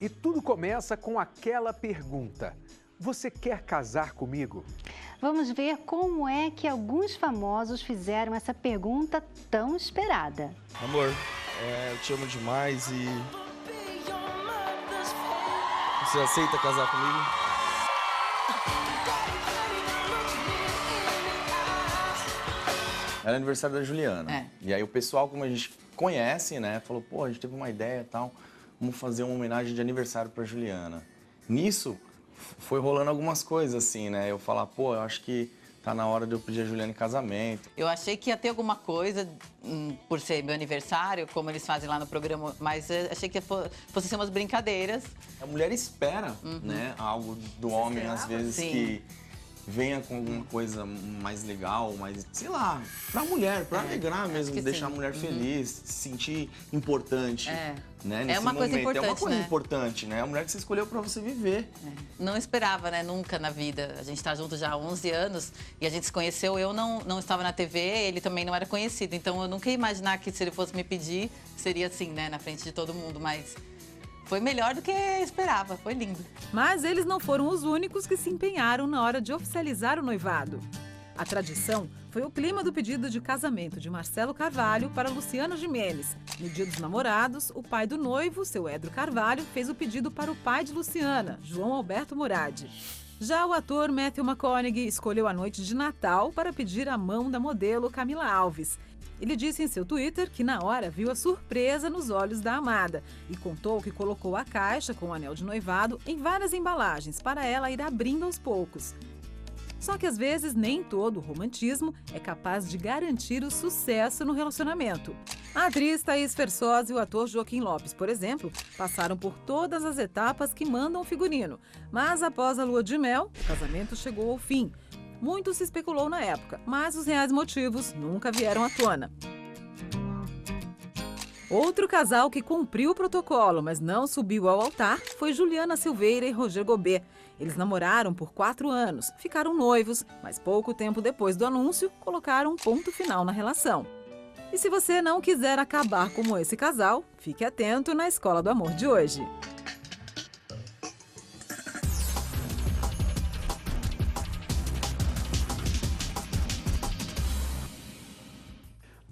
E tudo começa com aquela pergunta: você quer casar comigo? Vamos ver como é que alguns famosos fizeram essa pergunta tão esperada. Amor, eu te amo demais e... Você aceita casar comigo? Era aniversário da Juliana. E aí o pessoal, como a gente conhece, né, falou, pô, a gente teve uma ideia e tal, vamos fazer uma homenagem de aniversário pra Juliana. Nisso, foi rolando algumas coisas, assim, né, eu falar, pô, eu acho que tá na hora de eu pedir a Juliana em casamento. Eu achei que ia ter alguma coisa, por ser meu aniversário, como eles fazem lá no programa, mas achei que fosse ser umas brincadeiras. A mulher espera, né, algo do homem, às vezes, Sim. que venha com alguma coisa mais legal, mais, sei lá, pra mulher, pra alegrar mesmo, deixar a mulher feliz, se sentir importante, né, nesse uma coisa momento. importante, É uma coisa né? importante, né? É a mulher que você escolheu pra você viver. Não esperava, né, nunca na vida. A gente tá junto já há 11 anos e a gente se conheceu, eu não estava na TV, ele também não era conhecido. Então eu nunca ia imaginar que se ele fosse me pedir, seria assim, né, na frente de todo mundo, mas... Foi melhor do que esperava, foi lindo. Mas eles não foram os únicos que se empenharam na hora de oficializar o noivado. A tradição foi o clima do pedido de casamento de Marcelo Carvalho para Luciano Gimenez. No dia dos namorados, o pai do noivo, seu Edro Carvalho, fez o pedido para o pai de Luciana, João Alberto Murad. Já o ator Matthew McConaughey escolheu a noite de Natal para pedir a mão da modelo Camila Alves. Ele disse em seu Twitter que na hora viu a surpresa nos olhos da amada e contou que colocou a caixa com o anel de noivado em várias embalagens para ela ir abrindo aos poucos. Só que às vezes nem todo o romantismo é capaz de garantir o sucesso no relacionamento. A atriz Thaís Fersosa e o ator Joaquim Lopes, por exemplo, passaram por todas as etapas que mandam o figurino. Mas após a lua de mel, o casamento chegou ao fim. Muito se especulou na época, mas os reais motivos nunca vieram à tona. Outro casal que cumpriu o protocolo, mas não subiu ao altar, foi Juliana Silveira e Roger Gobet. Eles namoraram por 4 anos, ficaram noivos, mas pouco tempo depois do anúncio, colocaram um ponto final na relação. E se você não quiser acabar como esse casal, fique atento na Escola do Amor de hoje.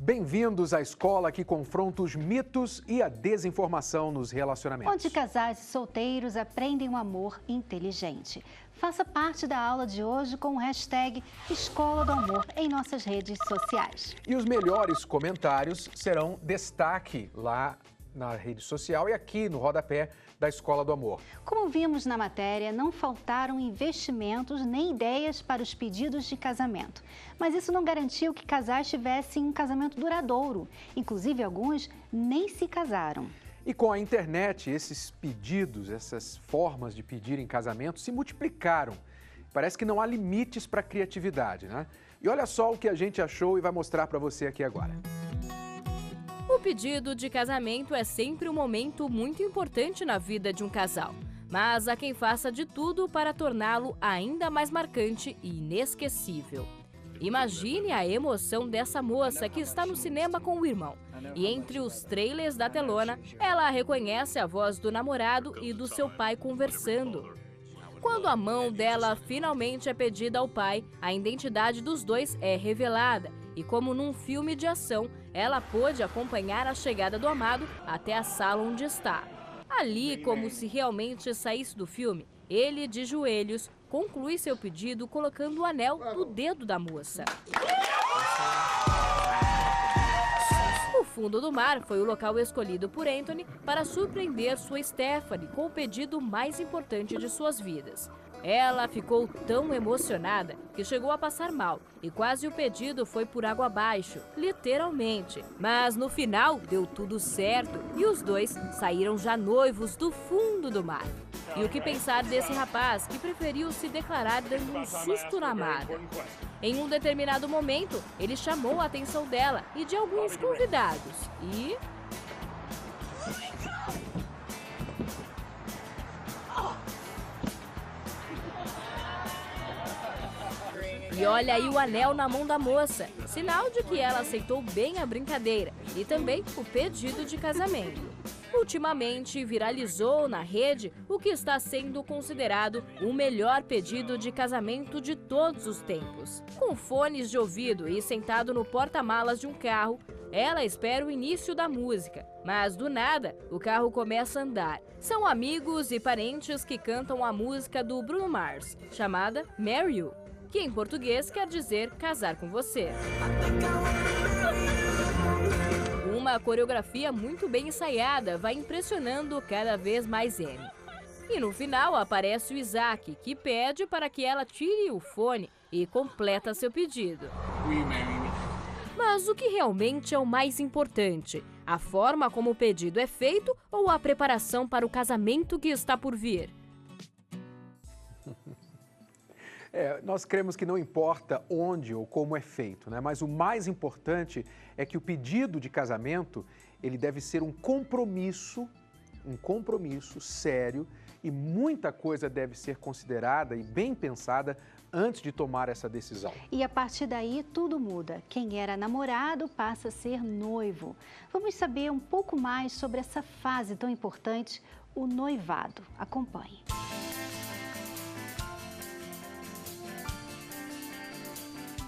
Bem-vindos à escola que confronta os mitos e a desinformação nos relacionamentos. Onde casais e solteiros aprendem um amor inteligente. Faça parte da aula de hoje com o hashtag Escola do Amor em nossas redes sociais. E os melhores comentários serão destaque lá na rede social e aqui no rodapé da Escola do Amor. Como vimos na matéria, não faltaram investimentos nem ideias para os pedidos de casamento. Mas isso não garantiu que casais tivessem um casamento duradouro. Inclusive, alguns nem se casaram. E com a internet, esses pedidos, essas formas de pedir em casamento se multiplicaram. Parece que não há limites para a criatividade, né? E olha só o que a gente achou e vai mostrar para você aqui agora. O pedido de casamento é sempre um momento muito importante na vida de um casal, mas há quem faça de tudo para torná-lo ainda mais marcante e inesquecível. Imagine a emoção dessa moça que está no cinema com o irmão. E entre os trailers da telona, ela reconhece a voz do namorado e do seu pai conversando. Quando a mão dela finalmente é pedida ao pai, a identidade dos dois é revelada. E como num filme de ação, ela pôde acompanhar a chegada do amado até a sala onde está. Ali, como se realmente saísse do filme, ele, de joelhos, conclui seu pedido colocando o anel no dedo da moça. O fundo do mar foi o local escolhido por Anthony para surpreender sua Stephanie com o pedido mais importante de suas vidas. Ela ficou tão emocionada que chegou a passar mal e quase o pedido foi por água abaixo, literalmente. Mas no final deu tudo certo e os dois saíram já noivos do fundo do mar. E o que pensar desse rapaz que preferiu se declarar dando um susto na amada? Em um determinado momento, ele chamou a atenção dela e de alguns convidados E olha aí o anel na mão da moça, sinal de que ela aceitou bem a brincadeira e também o pedido de casamento. Ultimamente, viralizou na rede o que está sendo considerado o melhor pedido de casamento de todos os tempos. Com fones de ouvido e sentado no porta-malas de um carro, ela espera o início da música, mas do nada o carro começa a andar. São amigos e parentes que cantam a música do Bruno Mars, chamada Marry You, que em português quer dizer casar com você. Uma coreografia muito bem ensaiada vai impressionando cada vez mais Amy. E no final aparece o Isaac, que pede para que ela tire o fone e completa seu pedido. Mas o que realmente é o mais importante? A forma como o pedido é feito ou a preparação para o casamento que está por vir? Nós cremos que não importa onde ou como é feito, né? Mas o mais importante é que o pedido de casamento, ele deve ser um compromisso sério, e muita coisa deve ser considerada e bem pensada antes de tomar essa decisão. E a partir daí tudo muda. Quem era namorado passa a ser noivo. Vamos saber um pouco mais sobre essa fase tão importante, o noivado. Acompanhe.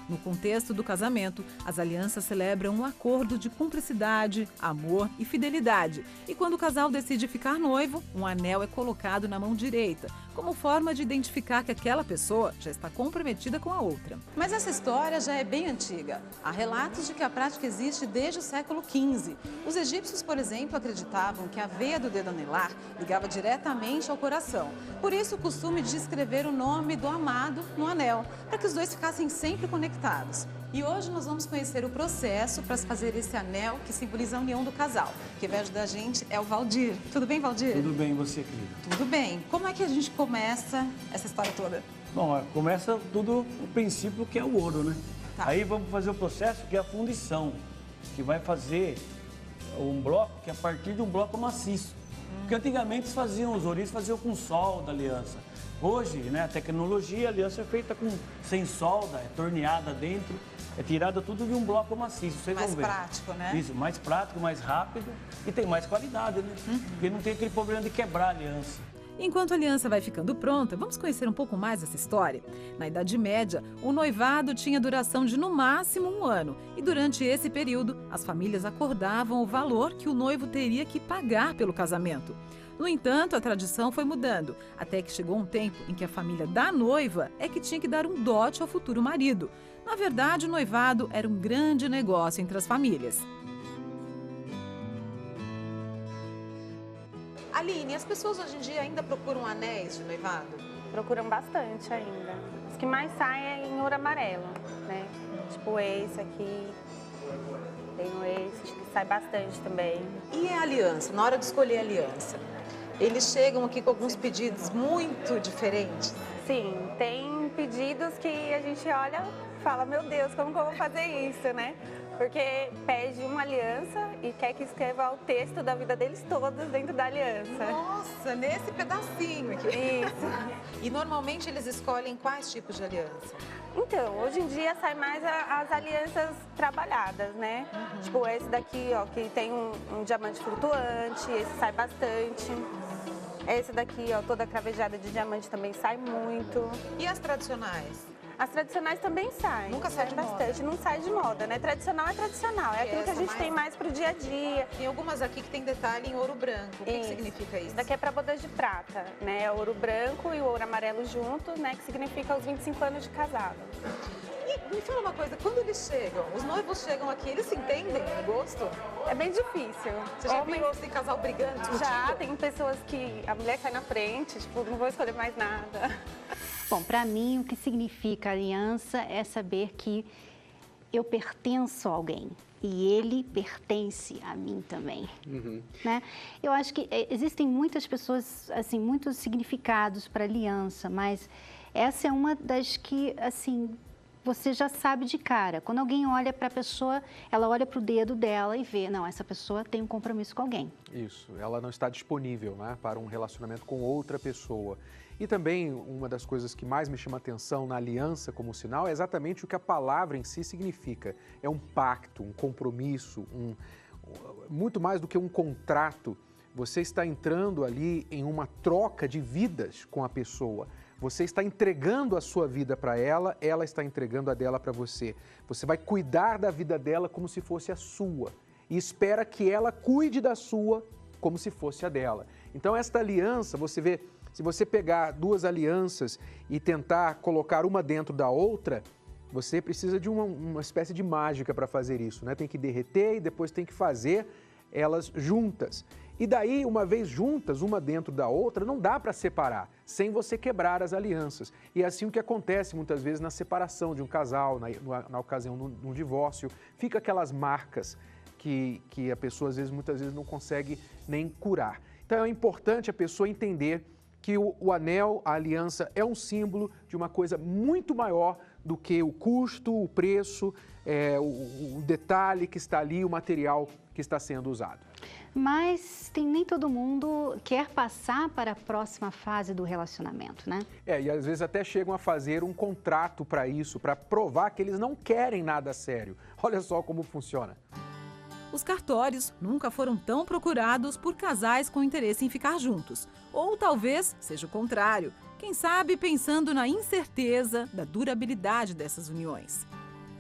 No contexto do casamento, as alianças celebram um acordo de cumplicidade, amor e fidelidade. E quando o casal decide ficar noivo, um anel é colocado na mão direita, como forma de identificar que aquela pessoa já está comprometida com a outra. Mas essa história já é bem antiga. Há relatos de que a prática existe desde o século XV. Os egípcios, por exemplo, acreditavam que a veia do dedo anelar ligava diretamente ao coração. Por isso, o costume de escrever o nome do amado no anel, para que os dois ficassem sempre conectados. E hoje nós vamos conhecer o processo para se fazer esse anel que simboliza a união do casal. Quem vai ajudar a gente é o Valdir. Tudo bem, Valdir? Tudo bem, e você, querida? Tudo bem. Como é que a gente começa essa história toda? Bom, começa tudo o princípio, que é o ouro, né? Tá. Aí vamos fazer o processo, que é a fundição, que vai fazer um bloco, que é a partir de um bloco maciço. Porque antigamente os ouris faziam com solda a aliança. Hoje, né, a tecnologia, a aliança é feita sem solda, é torneada dentro, é tirada tudo de um bloco maciço, vocês vão ver. Mais prático, né? Isso, mais prático, mais rápido e tem mais qualidade, né? Porque não tem aquele problema de quebrar a aliança. Enquanto a aliança vai ficando pronta, vamos conhecer um pouco mais essa história. Na Idade Média, o noivado tinha duração de no máximo 1 ano. E durante esse período, as famílias acordavam o valor que o noivo teria que pagar pelo casamento. No entanto, a tradição foi mudando, até que chegou um tempo em que a família da noiva é que tinha que dar um dote ao futuro marido. Na verdade, o noivado era um grande negócio entre as famílias. Aline, as pessoas hoje em dia ainda procuram anéis de noivado? Procuram bastante ainda. Os que mais saem é em ouro amarelo, né? Tipo esse aqui, tenho esse, que sai bastante também. E a aliança, na hora de escolher a aliança? Eles chegam aqui com alguns pedidos muito diferentes? Sim, tem pedidos que a gente olha e fala, meu Deus, como que eu vou fazer isso, né? Porque pede uma aliança e quer que escreva o texto da vida deles todos dentro da aliança. Nossa, nesse pedacinho aqui. Isso. E normalmente eles escolhem quais tipos de aliança? Então, hoje em dia sai mais as alianças trabalhadas, né? Tipo esse daqui, ó, que tem um diamante flutuante, esse sai bastante. Esse daqui, ó, toda cravejada de diamante também sai muito. E as tradicionais? As tradicionais também saem. Nunca sai de bastante, moda. não sai de moda, né? Tradicional é tradicional, é aquilo que a gente tem mais pro dia a dia. Tem algumas aqui que tem detalhe em ouro branco. O que significa isso? Isso daqui é para bodas de prata, né? É ouro branco e o ouro amarelo junto, né? Que significa os 25 anos de casado. E me fala uma coisa, quando eles chegam, os noivos chegam aqui, eles se entendem no gosto? É bem difícil. Você já viu esse casal brigando? Já, tem pessoas que a mulher sai na frente, tipo, não vou escolher mais nada. Bom, para mim, o que significa aliança é saber que eu pertenço a alguém e ele pertence a mim também, né? Eu acho que existem muitas pessoas, assim, muitos significados para aliança, mas essa é uma das que, assim, você já sabe de cara. Quando alguém olha para a pessoa, ela olha para o dedo dela e vê, não, essa pessoa tem um compromisso com alguém. Isso, ela não está disponível, né, para um relacionamento com outra pessoa. E também uma das coisas que mais me chama a atenção na aliança como sinal é exatamente o que a palavra em si significa. É um pacto, um compromisso, muito mais do que um contrato Você está entrando ali em uma troca de vidas com a pessoa. Você está entregando a sua vida para ela, ela está entregando a dela para você. Você vai cuidar da vida dela como se fosse a sua e espera que ela cuide da sua como se fosse a dela. Então, esta aliança, você vê, se você pegar duas alianças e tentar colocar uma dentro da outra, você precisa de uma espécie de mágica para fazer isso, né? Tem que derreter e depois tem que fazer elas juntas. E daí, uma vez juntas, uma dentro da outra, não dá para separar, sem você quebrar as alianças. E é assim o que acontece muitas vezes na separação de um casal, na ocasião de um divórcio, fica aquelas marcas que a pessoa, muitas vezes, não consegue nem curar. Então, é importante a pessoa entender que o anel, a aliança, é um símbolo de uma coisa muito maior do que o custo, o preço, o detalhe que está ali, o material que está sendo usado. Mas nem todo mundo quer passar para a próxima fase do relacionamento, né? E às vezes até chegam a fazer um contrato para isso, para provar que eles não querem nada sério. Olha só como funciona. Os cartórios nunca foram tão procurados por casais com interesse em ficar juntos. Ou talvez seja o contrário. Quem sabe pensando na incerteza da durabilidade dessas uniões.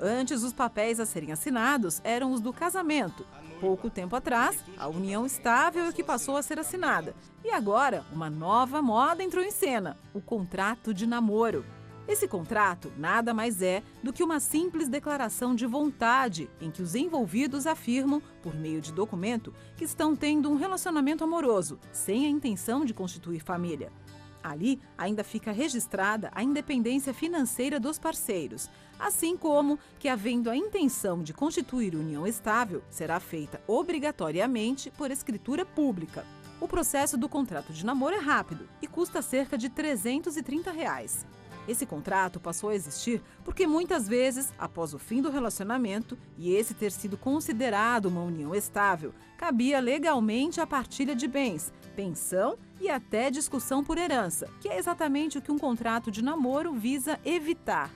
Antes, os papéis a serem assinados eram os do casamento. Pouco tempo atrás, a união estável é que passou a ser assinada. E agora, uma nova moda entrou em cena, o contrato de namoro. Esse contrato nada mais é do que uma simples declaração de vontade em que os envolvidos afirmam, por meio de documento, que estão tendo um relacionamento amoroso, sem a intenção de constituir família. Ali ainda fica registrada a independência financeira dos parceiros, assim como que, havendo a intenção de constituir união estável, será feita obrigatoriamente por escritura pública. O processo do contrato de namoro é rápido e custa cerca de R$ 330. Esse contrato passou a existir porque muitas vezes, após o fim do relacionamento e esse ter sido considerado uma união estável, cabia legalmente a partilha de bens, pensão e até discussão por herança, que é exatamente o que um contrato de namoro visa evitar.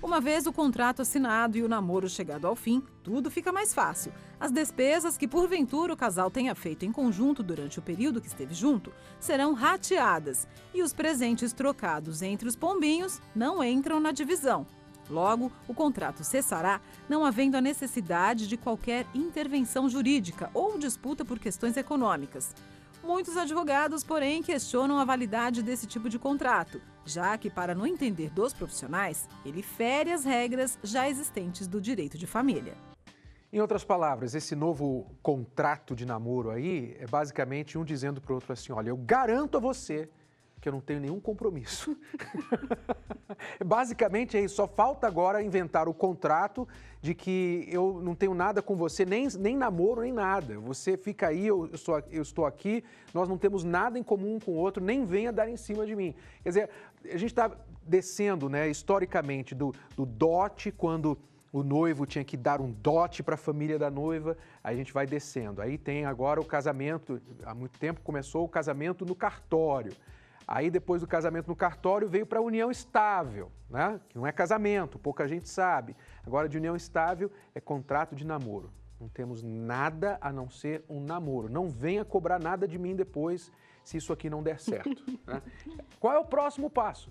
Uma vez o contrato assinado e o namoro chegado ao fim, tudo fica mais fácil. As despesas que porventura o casal tenha feito em conjunto durante o período que esteve junto serão rateadas e os presentes trocados entre os pombinhos não entram na divisão. Logo, o contrato cessará, não havendo a necessidade de qualquer intervenção jurídica ou disputa por questões econômicas. Muitos advogados, porém, questionam a validade desse tipo de contrato, já que, para no entender dos profissionais, ele fere as regras já existentes do direito de família. Em outras palavras, esse novo contrato de namoro aí é basicamente um dizendo para o outro assim, olha, eu garanto a você que eu não tenho nenhum compromisso. Basicamente é isso, só falta agora inventar o contrato de que eu não tenho nada com você, nem namoro, nem nada. Você fica aí, eu estou aqui, nós não temos nada em comum um com o outro, nem venha dar em cima de mim. Quer dizer, a gente está descendo, né, historicamente do dote, quando o noivo tinha que dar um dote para a família da noiva, aí a gente vai descendo. Aí tem agora o casamento, há muito tempo começou o casamento no cartório. Aí, depois do casamento no cartório, veio para a união estável, né? Que não é casamento, pouca gente sabe. Agora, de união estável é contrato de namoro. Não temos nada a não ser um namoro. Não venha cobrar nada de mim depois, se isso aqui não der certo. Né? Qual é o próximo passo?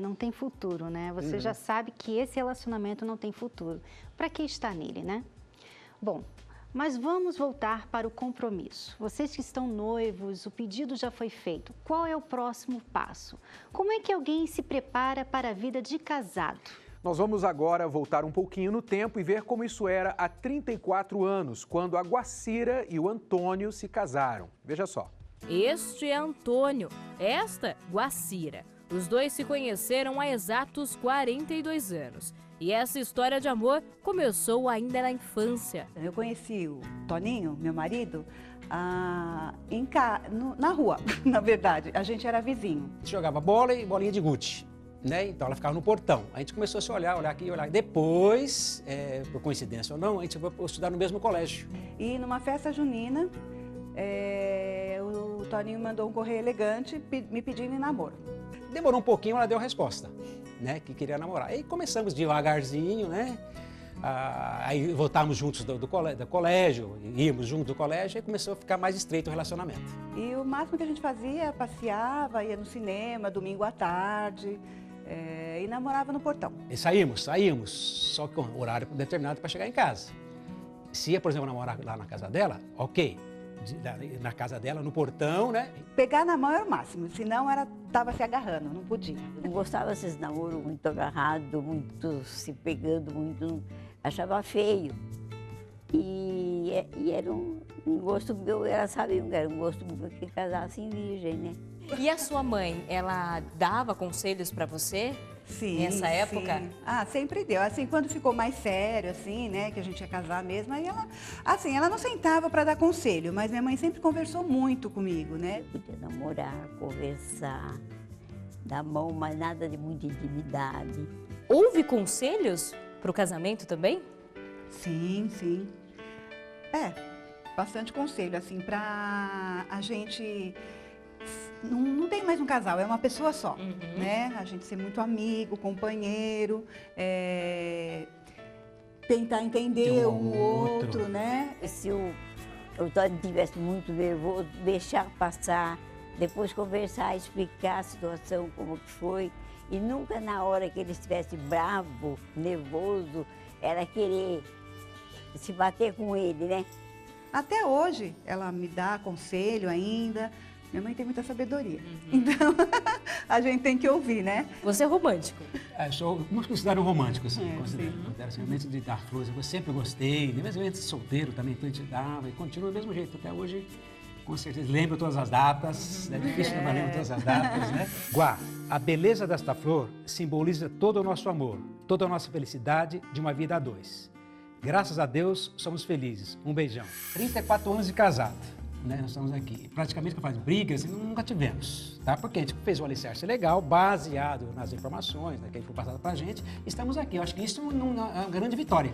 Não tem futuro, né? Você já sabe que esse relacionamento não tem futuro. Para que estar nele, né? Bom, mas vamos voltar para o compromisso. Vocês que estão noivos, o pedido já foi feito. Qual é o próximo passo? Como é que alguém se prepara para a vida de casado? Nós vamos agora voltar um pouquinho no tempo e ver como isso era há 34 anos, quando a Guacira e o Antônio se casaram. Veja só. Este é Antônio, esta Guacira. Os dois se conheceram há exatos 42 anos. E essa história de amor começou ainda na infância. Eu conheci o Toninho, meu marido, na rua, na verdade. A gente era vizinho. A gente jogava bola e bolinha de gude, né? Então ela ficava no portão. A gente começou a se olhar aqui, olhar. Depois, por coincidência ou não, a gente foi estudar no mesmo colégio. E numa festa junina, o Toninho mandou um correio elegante me pedindo em namoro. Demorou um pouquinho, ela deu a resposta, né, que queria namorar. Aí começamos devagarzinho, né, Aí voltávamos juntos do colégio, íamos juntos do colégio e começou a ficar mais estreito o relacionamento. E o máximo que a gente fazia, passeava, ia no cinema, domingo à tarde, e namorava no portão. E saímos, só com horário determinado para chegar em casa. Se ia, por exemplo, namorar lá na casa dela, ok. Na casa dela, no portão, né? Pegar na mão era o máximo, senão tava se agarrando, não podia. Não gostava desses namoros muito agarrados, muito se pegando, muito... Achava feio. E era um gosto meu, ela sabia que era um gosto meu que casasse virgem, né? E a sua mãe, ela dava conselhos para você? Sim, nessa época? Sim. Ah, sempre deu. Assim, quando ficou mais sério, assim, né, que a gente ia casar mesmo, aí ela, assim, ela não sentava para dar conselho, mas minha mãe sempre conversou muito comigo, né? Podia namorar, conversar, dar mão, mas nada de muita intimidade. Houve conselhos para o casamento também? Sim, sim. Bastante conselho, assim, pra a gente... Não tem mais um casal, é uma pessoa só, né? A gente ser muito amigo, companheiro, tentar entender o outro, né? Se o Tony estivesse muito nervoso, deixar passar, depois conversar, explicar a situação, como que foi. E nunca na hora que ele estivesse bravo, nervoso, era querer se bater com ele, né? Até hoje, ela me dá conselho ainda. Minha mãe tem muita sabedoria, então a gente tem que ouvir, né? Você é romântico? Muitos consideram romântico, assim, considero assim, realmente de dar flores. Eu sempre gostei, mesmo antes solteiro também, então a gente dava e continua do mesmo jeito. Até hoje, com certeza, lembro todas as datas, é difícil lembrar todas as datas, né? Guá, a beleza desta flor simboliza todo o nosso amor, toda a nossa felicidade de uma vida a dois. Graças a Deus, somos felizes. Um beijão. 34 anos de casado. Né, nós estamos aqui. Praticamente, brigas, nunca tivemos, tá? Porque a gente fez um alicerce legal, baseado nas informações, né, que foi passado pra gente, e estamos aqui. Eu acho que isso é uma grande vitória.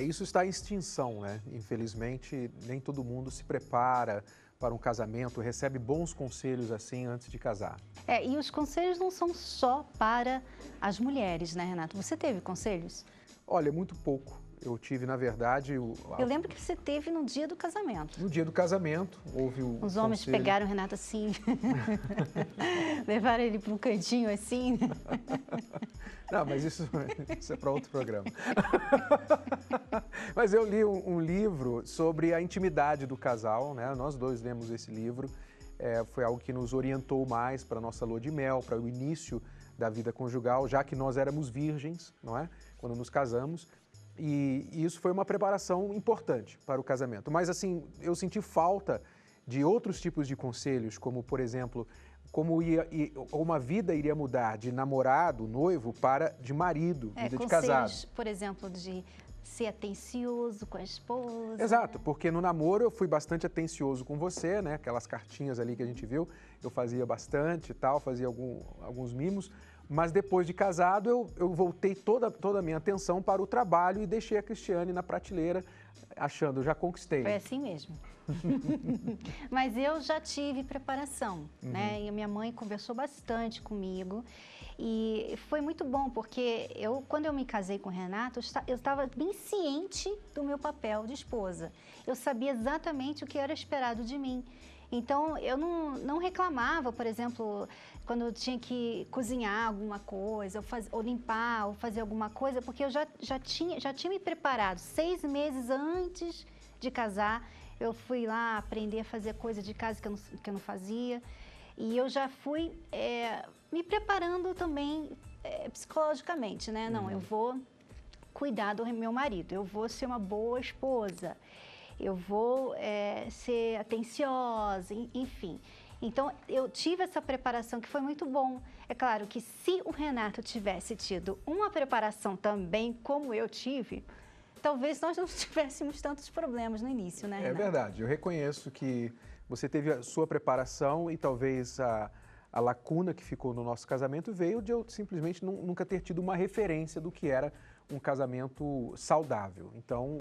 Isso está em extinção, né? Infelizmente, nem todo mundo se prepara para um casamento, recebe bons conselhos assim antes de casar. E os conselhos não são só para as mulheres, né, Renato? Você teve conselhos? Olha, muito pouco. Eu tive, na verdade... Eu lembro que você teve no dia do casamento. No dia do casamento, houve Os homens conselho. pegaram o Renato assim, levaram ele para um cantinho assim. Não, mas isso é para outro programa. Mas eu li um livro sobre a intimidade do casal, né? Nós dois lemos esse livro. Foi algo que nos orientou mais para a nossa lua de mel, para o início da vida conjugal, já que nós éramos virgens, não é? Quando nos casamos. E isso foi uma preparação importante para o casamento. Mas, assim, eu senti falta de outros tipos de conselhos, como, por exemplo, como uma vida iria mudar de namorado, noivo, para de marido, vida de casado. Por exemplo, de ser atencioso com a esposa. Exato, porque no namoro eu fui bastante atencioso com você, né? Aquelas cartinhas ali que a gente viu, eu fazia bastante e tal, fazia alguns mimos. Mas depois de casado, eu voltei toda a minha atenção para o trabalho e deixei a Cristiane na prateleira, achando, já conquistei. Foi assim mesmo. Mas eu já tive preparação, né? E a minha mãe conversou bastante comigo. E foi muito bom, porque quando eu me casei com o Renato, eu estava bem ciente do meu papel de esposa. Eu sabia exatamente o que era esperado de mim. Então, eu não reclamava, por exemplo, quando eu tinha que cozinhar alguma coisa, ou limpar, ou fazer alguma coisa, porque eu já tinha me preparado. 6 meses antes de casar, eu fui lá aprender a fazer coisa de casa que eu não fazia. E eu já fui me preparando também psicologicamente, né? Não, eu vou cuidar do meu marido, eu vou ser uma boa esposa. Eu vou ser atenciosa, enfim. Então, eu tive essa preparação que foi muito bom. É claro que se o Renato tivesse tido uma preparação também como eu tive, talvez nós não tivéssemos tantos problemas no início, né, Renato? É verdade. Eu reconheço que você teve a sua preparação e talvez a lacuna que ficou no nosso casamento veio de eu simplesmente nunca ter tido uma referência do que era um casamento saudável. Então,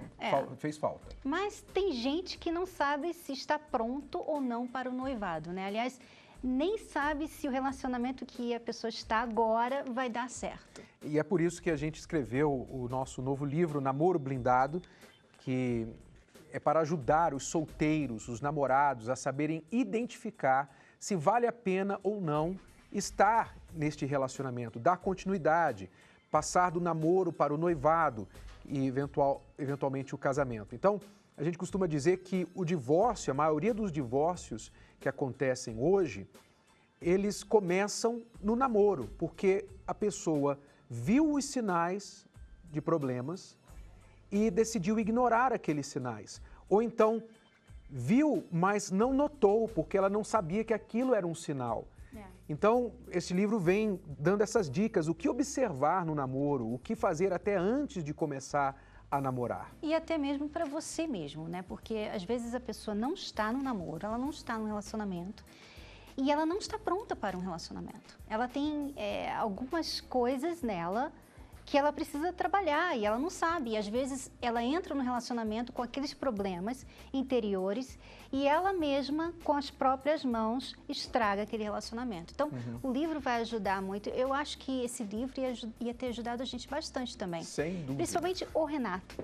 fez falta. Mas tem gente que não sabe se está pronto ou não para o noivado, né? Aliás, nem sabe se o relacionamento que a pessoa está agora vai dar certo. E é por isso que a gente escreveu o nosso novo livro, Namoro Blindado, que é para ajudar os solteiros, os namorados, a saberem identificar se vale a pena ou não estar neste relacionamento, dar continuidade, passar do namoro para o noivado e eventualmente o casamento. Então, a gente costuma dizer que o divórcio, a maioria dos divórcios que acontecem hoje, eles começam no namoro, porque a pessoa viu os sinais de problemas e decidiu ignorar aqueles sinais. Ou então, viu, mas não notou, porque ela não sabia que aquilo era um sinal. Então, esse livro vem dando essas dicas, o que observar no namoro, o que fazer até antes de começar a namorar. E até mesmo para você mesmo, né? Porque às vezes a pessoa não está no namoro, ela não está no relacionamento e ela não está pronta para um relacionamento. Ela tem algumas coisas nela que ela precisa trabalhar e ela não sabe. E às vezes ela entra no relacionamento com aqueles problemas interiores e ela mesma, com as próprias mãos, estraga aquele relacionamento. Então, o livro vai ajudar muito. Eu acho que esse livro ia ter ajudado a gente bastante também. Sem dúvida. Principalmente o Renato.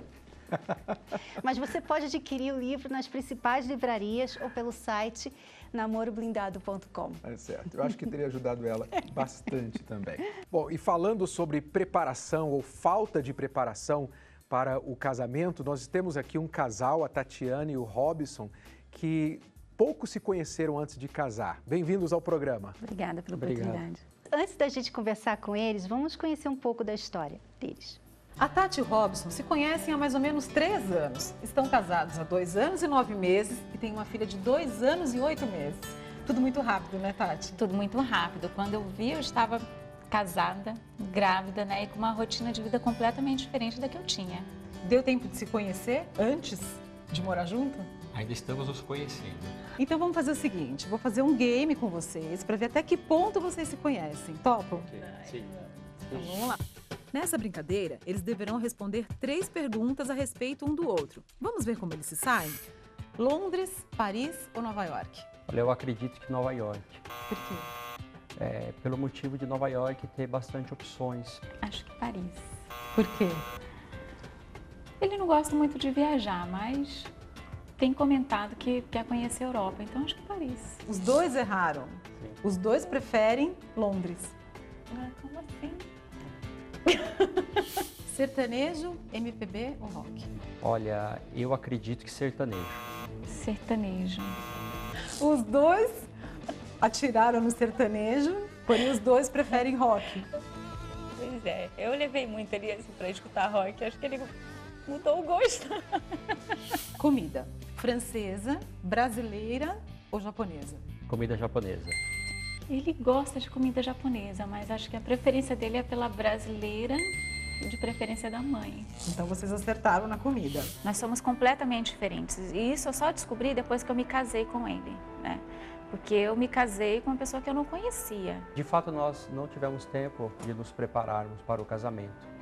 Mas você pode adquirir o livro nas principais livrarias ou pelo site namoroblindado.com. É certo. Eu acho que teria ajudado ela bastante também. Bom, e falando sobre preparação ou falta de preparação para o casamento, nós temos aqui um casal, a Tatiana e o Robson, que pouco se conheceram antes de casar. Bem-vindos ao programa. Obrigada pela oportunidade. Antes da gente conversar com eles, vamos conhecer um pouco da história deles. A Tati e o Robson se conhecem há mais ou menos 3 anos. Estão casados há 2 anos e 9 meses e têm uma filha de 2 anos e 8 meses. Tudo muito rápido, né, Tati? Tudo muito rápido. Quando eu vi, eu estava casada, grávida, né, e com uma rotina de vida completamente diferente da que eu tinha. Deu tempo de se conhecer antes de morar junto? Ainda estamos nos conhecendo. Então vamos fazer o seguinte, vou fazer um game com vocês para ver até que ponto vocês se conhecem. Topam? Sim. Então vamos lá. Nessa brincadeira, eles deverão responder 3 perguntas a respeito um do outro. Vamos ver como eles se saem? Londres, Paris ou Nova York? Olha, eu acredito que Nova York. Por quê? Pelo motivo de Nova York ter bastante opções. Acho que Paris. Por quê? Ele não gosta muito de viajar, mas tem comentado que quer conhecer a Europa, então acho que Paris. Os dois erraram. Sim. Os dois preferem Londres. Como assim? Sertanejo, MPB ou rock? Olha, eu acredito que sertanejo. Sertanejo. Os dois atiraram no sertanejo, porém os dois preferem rock. Pois é, eu levei muito ali assim, pra escutar rock, acho que ele mudou o gosto. Comida, francesa, brasileira ou japonesa? Comida japonesa. Ele gosta de comida japonesa, mas acho que a preferência dele é pela brasileira, de preferência da mãe. Então vocês acertaram na comida. Nós somos completamente diferentes e isso eu só descobri depois que eu me casei com ele, né? Porque eu me casei com uma pessoa que eu não conhecia. De fato, nós não tivemos tempo de nos prepararmos para o casamento.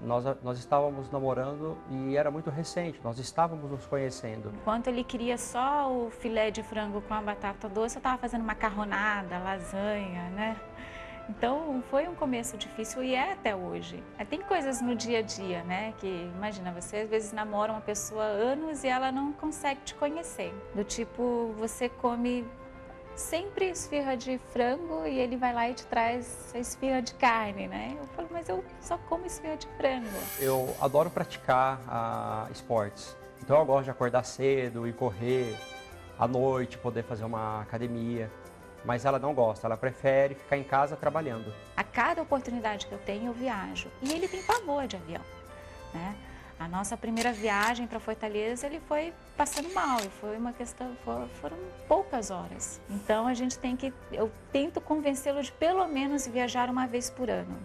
Nós estávamos namorando e era muito recente, nós estávamos nos conhecendo. Enquanto ele queria só o filé de frango com a batata doce, eu estava fazendo macarronada, lasanha, né? Então foi um começo difícil e é até hoje. Tem coisas no dia a dia, né? Que imagina, você às vezes namora uma pessoa há anos e ela não consegue te conhecer. Do tipo, você come sempre esfirra de frango e ele vai lá e te traz a esfirra de carne, né? Eu falo, mas eu só como esfirra de frango. Eu adoro praticar esportes, então eu gosto de acordar cedo e correr à noite, poder fazer uma academia, mas ela não gosta, ela prefere ficar em casa trabalhando. A cada oportunidade que eu tenho, eu viajo. E ele tem pavor de avião, né? A nossa primeira viagem para Fortaleza, ele foi passando mal e foi uma questão, foram poucas horas. Então eu tento convencê-lo de pelo menos viajar uma vez por ano,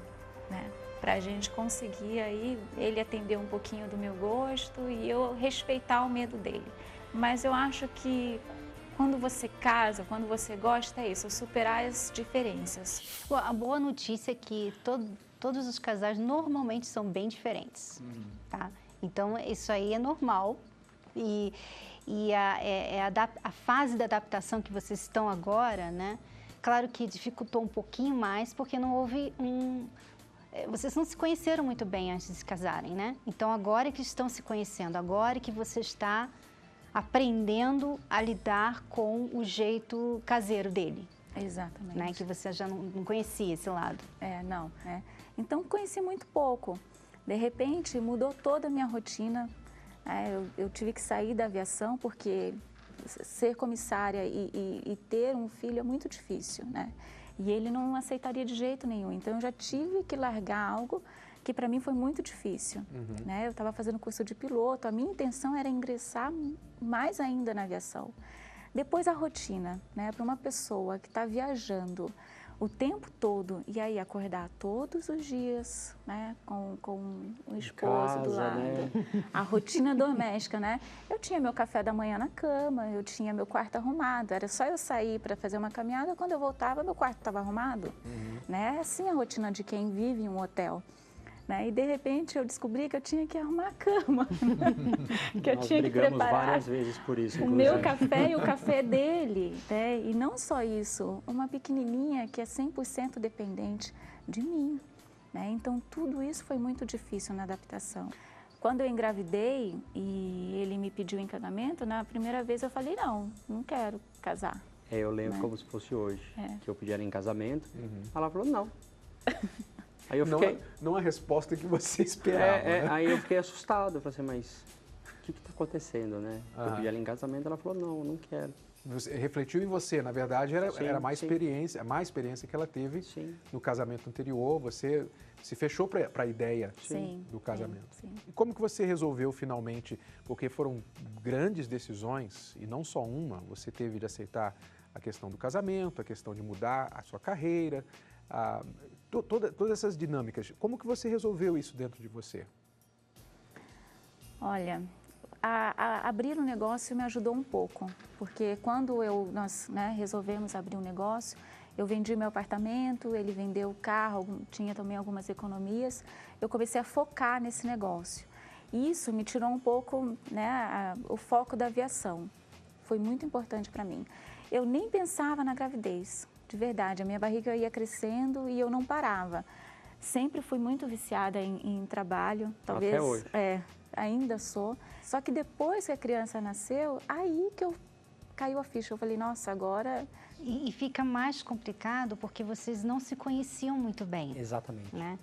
né? Para a gente conseguir aí ele atender um pouquinho do meu gosto e eu respeitar o medo dele. Mas eu acho que quando você casa, quando você gosta, é isso, superar as diferenças. A boa notícia é que todos os casais normalmente são bem diferentes, tá? Então, isso aí é normal e a fase da adaptação que vocês estão agora, né? Claro que dificultou um pouquinho mais porque não houve vocês não se conheceram muito bem antes de se casarem, né? Então agora que estão se conhecendo, agora que você está aprendendo a lidar com o jeito caseiro dele. Exatamente. Né? Que você já não conhecia esse lado. Não. Então conheci muito pouco. De repente mudou toda a minha rotina. Eu tive que sair da aviação porque ser comissária e ter um filho é muito difícil, né? E ele não aceitaria de jeito nenhum. Então eu já tive que largar algo que para mim foi muito difícil. Né? Eu estava fazendo curso de piloto, a minha intenção era ingressar mais ainda na aviação. Depois a rotina, né? Para uma pessoa que está viajando o tempo todo e aí acordar todos os dias, né? Com o esposo do lado, né? A rotina doméstica, né? Eu tinha meu café da manhã na cama, eu tinha meu quarto arrumado, era só eu sair para fazer uma caminhada, quando eu voltava meu quarto estava arrumado, né? Assim a rotina de quem vive em um hotel. Né? E de repente eu descobri que eu tinha que arrumar a cama, que eu tinha que preparar várias vezes por isso, o meu café e o café dele, né? E não só isso, uma pequenininha que é 100% dependente de mim, né? Então tudo isso foi muito difícil na adaptação. Quando eu engravidei e ele me pediu em casamento, na primeira vez eu falei não quero casar. Eu lembro como se fosse hoje, que eu pedi ela em casamento, ela falou não. Aí eu fiquei... Não a resposta que você esperava, né? Aí eu fiquei assustado, eu falei assim, mas o que está acontecendo, né? Eu pedi ela em casamento, ela falou, não quero. Você refletiu em você, na verdade era mais experiência, a má experiência que ela teve no casamento anterior, você se fechou para a ideia do casamento. Sim. E como que você resolveu finalmente, porque foram grandes decisões, e não só uma, você teve de aceitar a questão do casamento, a questão de mudar a sua carreira, todas essas dinâmicas, como que você resolveu isso dentro de você? Olha, abrir um negócio me ajudou um pouco, porque quando nós resolvemos abrir um negócio, eu vendi meu apartamento, ele vendeu o carro, tinha também algumas economias, eu comecei a focar nesse negócio. E isso me tirou um pouco, né, o foco da aviação, foi muito importante para mim. Eu nem pensava na gravidez. De verdade, a minha barriga ia crescendo e eu não parava. Sempre fui muito viciada em trabalho, talvez. Até hoje. Ainda sou. Só que depois que a criança nasceu, aí que caiu a ficha. Eu falei, nossa, agora... E fica mais complicado porque vocês não se conheciam muito bem. Exatamente. Né?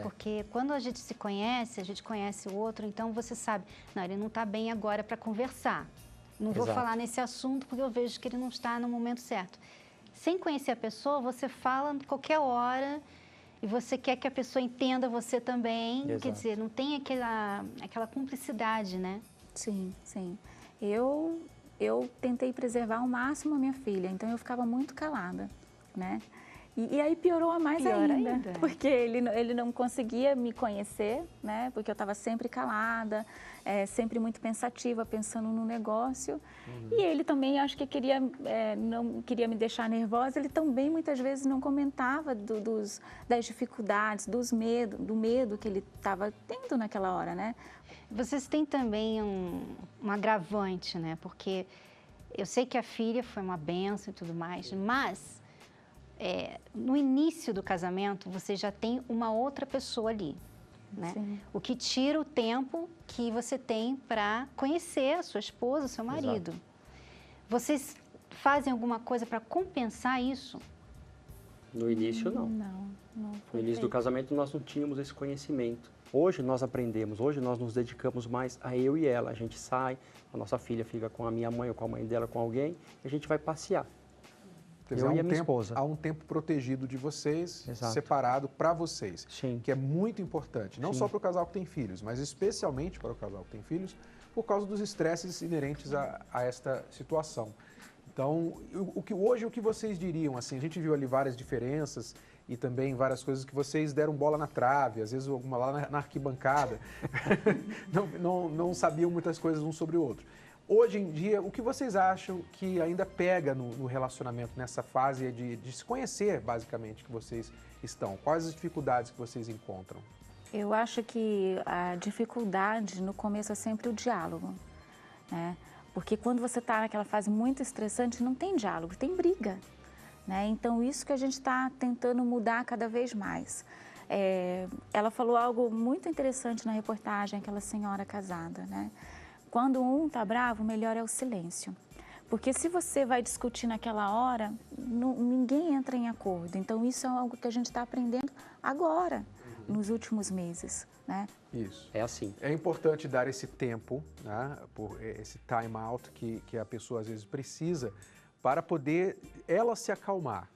Porque quando a gente se conhece, a gente conhece o outro, então você sabe, não, ele não está bem agora para conversar. Não vou falar nesse assunto porque eu vejo que ele não está no momento certo. Sem conhecer a pessoa, você fala qualquer hora e você quer que a pessoa entenda você também. Exato. Quer dizer, não tem aquela cumplicidade, né? Sim. Eu tentei preservar ao máximo a minha filha, então eu ficava muito calada, né? E aí piorou a mais ainda, porque ele não conseguia me conhecer, né? Porque eu estava sempre calada, sempre muito pensativa, pensando no negócio. E ele também, acho que não queria me deixar nervosa, ele também muitas vezes não comentava das dificuldades, do medo que ele estava tendo naquela hora, né? Vocês têm também um agravante, né? Porque eu sei que a filha foi uma bênção e tudo mais, mas... no início do casamento, você já tem uma outra pessoa ali, né? O que tira o tempo que você tem para conhecer a sua esposa, o seu marido. Exato. Vocês fazem alguma coisa para compensar isso? No início, não. Não. No início do casamento, nós não tínhamos esse conhecimento. Hoje nós aprendemos, hoje nós nos dedicamos mais a eu e ela. A gente sai, a nossa filha fica com a minha mãe ou com a mãe dela, com alguém, e a gente vai passear. Eu e a minha esposa. Há um tempo protegido de vocês, separado para vocês, que é muito importante, não só para o casal que tem filhos, mas especialmente para o casal que tem filhos, por causa dos estresses inerentes a esta situação. Então, hoje o que vocês diriam, assim, a gente viu ali várias diferenças e também várias coisas que vocês deram bola na trave, às vezes alguma lá na arquibancada, não sabiam muitas coisas um sobre o outro. Hoje em dia, o que vocês acham que ainda pega no relacionamento, nessa fase de se conhecer, basicamente, que vocês estão? Quais as dificuldades que vocês encontram? Eu acho que a dificuldade no começo é sempre o diálogo, né? Porque quando você está naquela fase muito estressante, não tem diálogo, tem briga, né? Então, isso que a gente está tentando mudar cada vez mais. ela falou algo muito interessante na reportagem, aquela senhora casada, né? Quando um tá bravo, o melhor é o silêncio. Porque se você vai discutir naquela hora, ninguém entra em acordo. Então, isso é algo que a gente está aprendendo agora, nos últimos meses, né? Isso. É assim. É importante dar esse tempo, né, por esse time out que a pessoa às vezes precisa para poder ela se acalmar.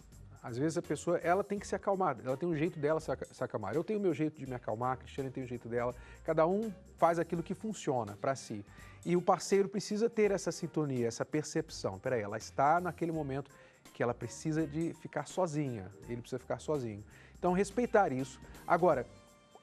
Às vezes a pessoa, ela tem que se acalmar, ela tem um jeito dela se acalmar. Eu tenho o meu jeito de me acalmar, a Cristiane tem o jeito dela. Cada um faz aquilo que funciona para si. E o parceiro precisa ter essa sintonia, essa percepção. Peraí, ela está naquele momento que ela precisa de ficar sozinha, ele precisa ficar sozinho. Então, respeitar isso. Agora,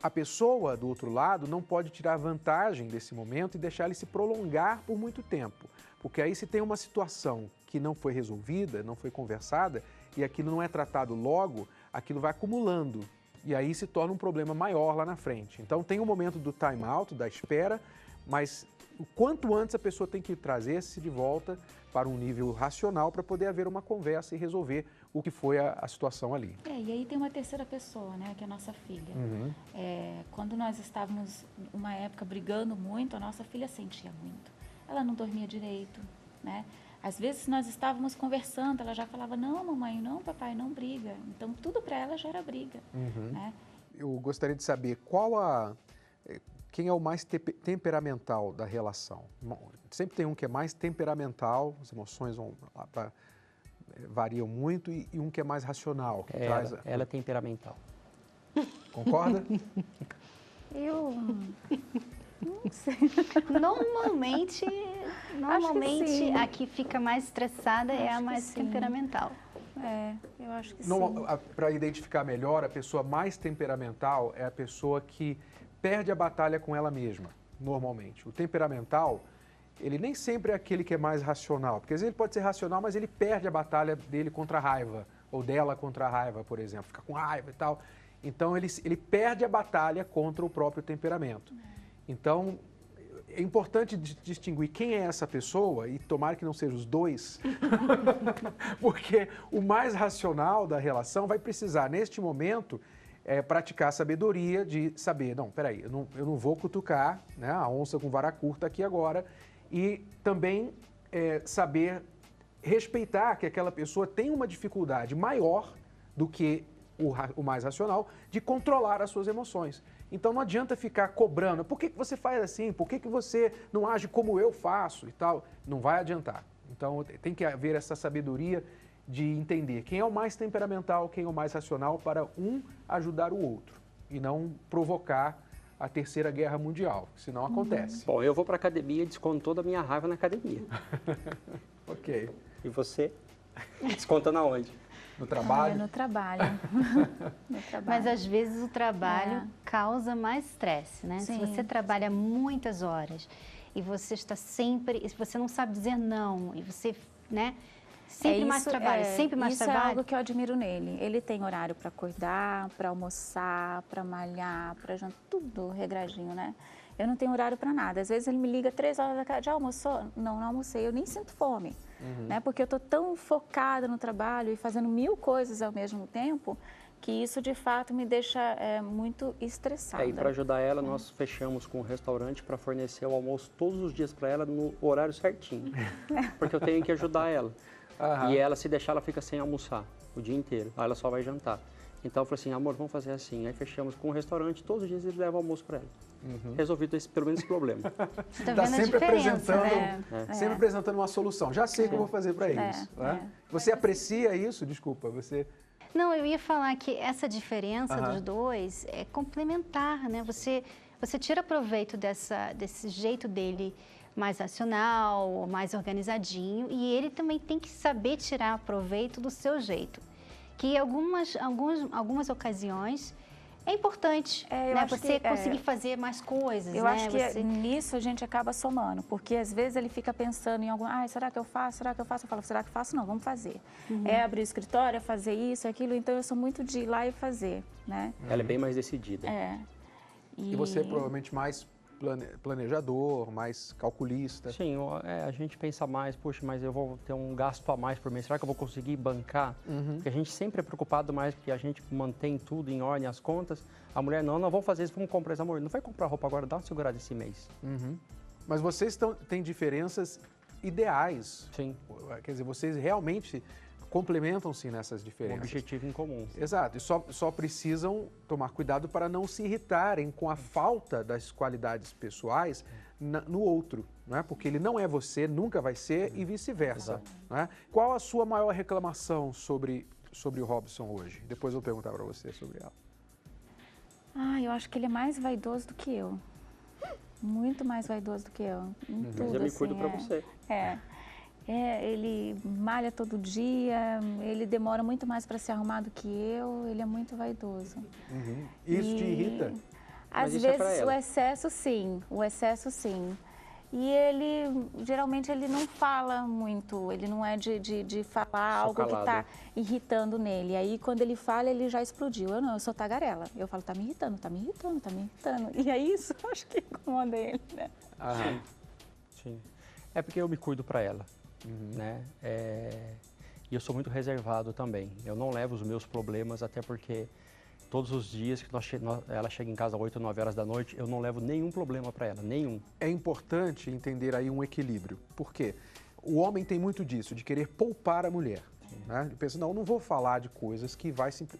a pessoa do outro lado não pode tirar vantagem desse momento e deixar ele se prolongar por muito tempo. Porque aí se tem uma situação que não foi resolvida, não foi conversada, e aquilo não é tratado logo, aquilo vai acumulando. E aí se torna um problema maior lá na frente. Então tem o momento do time out, da espera, mas o quanto antes a pessoa tem que trazer-se de volta para um nível racional para poder haver uma conversa e resolver o que foi a situação ali. E aí tem uma terceira pessoa, né, que é a nossa filha. Quando nós estávamos, uma época, brigando muito, a nossa filha sentia muito. Ela não dormia direito, né? Às vezes nós estávamos conversando, ela já falava, não, mamãe, não, papai, não briga. Então, tudo para ela já era briga, né? Eu gostaria de saber quem é o mais temperamental da relação. Sempre tem um que é mais temperamental, as emoções variam muito, e um que é mais racional. Que ela é temperamental. Concorda? Eu não sei. Normalmente a que fica mais estressada é a mais temperamental. Eu acho que sim. Para identificar melhor, a pessoa mais temperamental é a pessoa que perde a batalha com ela mesma, normalmente. O temperamental, ele nem sempre é aquele que é mais racional, porque às vezes ele pode ser racional, mas ele perde a batalha dele contra a raiva, ou dela contra a raiva, por exemplo, fica com raiva e tal. Então ele perde a batalha contra o próprio temperamento. Então é importante distinguir quem é essa pessoa, e tomara que não seja os dois, porque o mais racional da relação vai precisar, neste momento, praticar a sabedoria de saber, não, peraí, eu não vou cutucar, né, a onça com vara curta aqui agora, e também saber respeitar que aquela pessoa tem uma dificuldade maior do que o mais racional de controlar as suas emoções. Então não adianta ficar cobrando, por que você faz assim, por que você não age como eu faço e tal, não vai adiantar. Então tem que haver essa sabedoria de entender quem é o mais temperamental, quem é o mais racional, para um ajudar o outro e não provocar a Terceira Guerra Mundial, senão acontece. Bom, eu vou para a academia e desconto toda a minha raiva na academia. Ok. E você? Descontando aonde? No trabalho? No trabalho. Mas às vezes o trabalho causa mais estresse, né? Sim. Se você trabalha muitas horas e você está sempre, e você não sabe dizer não, e você, né? Sempre mais trabalho, sempre mais trabalho. Isso é algo que eu admiro nele. Ele tem horário para acordar, para almoçar, para malhar, para jantar, tudo regradinho, né? Eu não tenho horário para nada. Às vezes ele me liga 3 horas da tarde, já almoçou? Não almocei, eu nem sinto fome, né? Porque eu estou tão focada no trabalho e fazendo 1000 coisas ao mesmo tempo, que isso de fato me deixa muito estressada. E para ajudar ela, nós fechamos com um restaurante para fornecer o almoço todos os dias para ela no horário certinho. Porque eu tenho que ajudar ela. E ela, se deixar, ela fica sem almoçar o dia inteiro. Aí ela só vai jantar. Então eu falei assim, amor, vamos fazer assim. Aí fechamos com um restaurante, todos os dias eles levam almoço para ela. Resolvido pelo menos esse problema. Está sempre apresentando, sempre apresentando uma solução. Já sei o que eu vou fazer para isso. Você aprecia isso? Desculpa, você... Não, eu ia falar que essa diferença dos dois é complementar, né? Você tira proveito desse jeito dele mais racional, mais organizadinho, e ele também tem que saber tirar proveito do seu jeito. Que em algumas ocasiões é importante, né? Você conseguir fazer mais coisas. Eu acho que nisso a gente acaba somando, porque às vezes ele fica pensando em será que eu faço? Será que eu faço? Eu falo, será que faço? Não, vamos fazer. É abrir o escritório, é fazer isso, aquilo, então eu sou muito de ir lá e fazer, né? Ela é bem mais decidida. E você é provavelmente mais planejador, mais calculista. Sim, a gente pensa mais, puxa, mas eu vou ter um gasto a mais por mês, será que eu vou conseguir bancar? Porque a gente sempre é preocupado mais porque a gente mantém tudo em ordem, as contas. A mulher, não vamos fazer isso, vamos comprar esse amor. Não vai comprar roupa agora, dá uma segurada esse mês. Mas vocês têm diferenças ideais. Sim. Quer dizer, vocês realmente complementam-se nessas diferenças. Um objetivo em comum. Exato. E só precisam tomar cuidado para não se irritarem com a falta das qualidades pessoais no outro, não é? Porque ele não é você, nunca vai ser e vice-versa. Não é? Qual a sua maior reclamação sobre o Robson hoje? Depois eu vou perguntar para você sobre ela. Eu acho que ele é mais vaidoso do que eu. Muito mais vaidoso do que eu. Mas eu me cuido para você. Ele malha todo dia, ele demora muito mais para se arrumar do que eu, ele é muito vaidoso. Isso te irrita? Às vezes o excesso sim. E ele, geralmente, ele não fala muito, ele não é de falar algo que está irritando nele. Aí, quando ele fala, ele já explodiu. Eu sou tagarela. Eu falo, tá me irritando. E aí, isso eu acho que incomoda ele, né? Sim. É porque eu me cuido para ela, né? E eu sou muito reservado também. Eu não levo os meus problemas, até porque todos os dias que ela chega em casa às 8, 9 horas da noite, eu não levo nenhum problema para ela, nenhum. É importante entender aí um equilíbrio. Por quê? O homem tem muito disso, de querer poupar a mulher. Né? Ele pensa, não vou falar de coisas que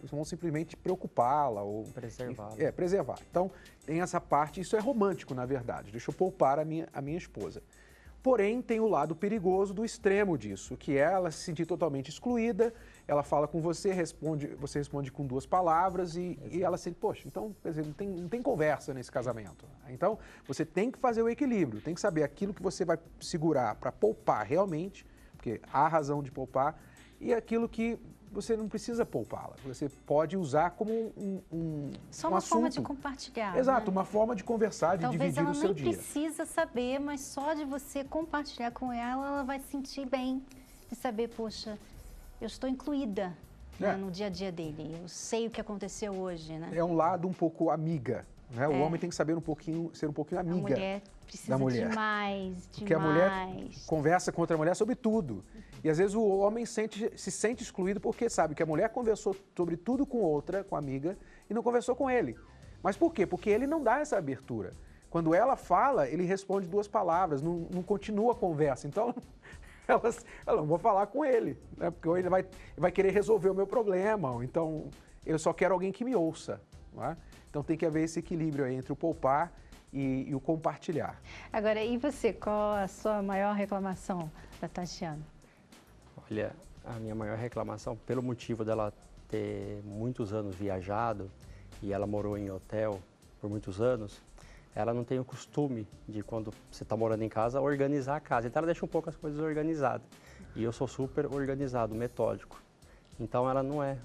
vão simplesmente preocupá-la ou preservá-la. Preservar. Então, tem essa parte, isso é romântico, na verdade. Deixa eu poupar a minha esposa. Porém, tem o lado perigoso do extremo disso, que é ela se sentir totalmente excluída, ela fala com você, você responde com 2 palavras e ela se sente, poxa, então, quer dizer, não tem conversa nesse casamento. Então, você tem que fazer o equilíbrio, tem que saber aquilo que você vai segurar para poupar realmente, porque há razão de poupar, e aquilo que você não precisa poupá-la. Você pode usar como Só uma forma de compartilhar. Exato, né? Uma forma de conversar, de dividir o seu dia. Talvez ela nem precisa saber, mas só de você compartilhar com ela vai se sentir bem. De saber, poxa, eu estou incluída no dia a dia dele. Eu sei o que aconteceu hoje, né? É um lado um pouco amiga. Né? O homem tem que saber ser um pouquinho amiga. A mulher precisa da mulher. demais. Porque a mulher conversa com outra mulher sobre tudo. E às vezes o homem se sente excluído porque sabe que a mulher conversou sobre tudo com outra, com a amiga, e não conversou com ele. Mas por quê? Porque ele não dá essa abertura. Quando ela fala, ele responde 2 palavras, não continua a conversa. Então, ela não vou falar com ele, né? Porque ele vai querer resolver o meu problema. Ou então, eu só quero alguém que me ouça. Não é? Então, tem que haver esse equilíbrio aí entre o poupar e o compartilhar. Agora, e você? Qual a sua maior reclamação da Tatiana? Olha, a minha maior reclamação, pelo motivo dela ter muitos anos viajado e ela morou em hotel por muitos anos, ela não tem o costume de, quando você está morando em casa, organizar a casa. Então ela deixa um pouco as coisas organizadas. E eu sou super organizado, metódico. Então ela não é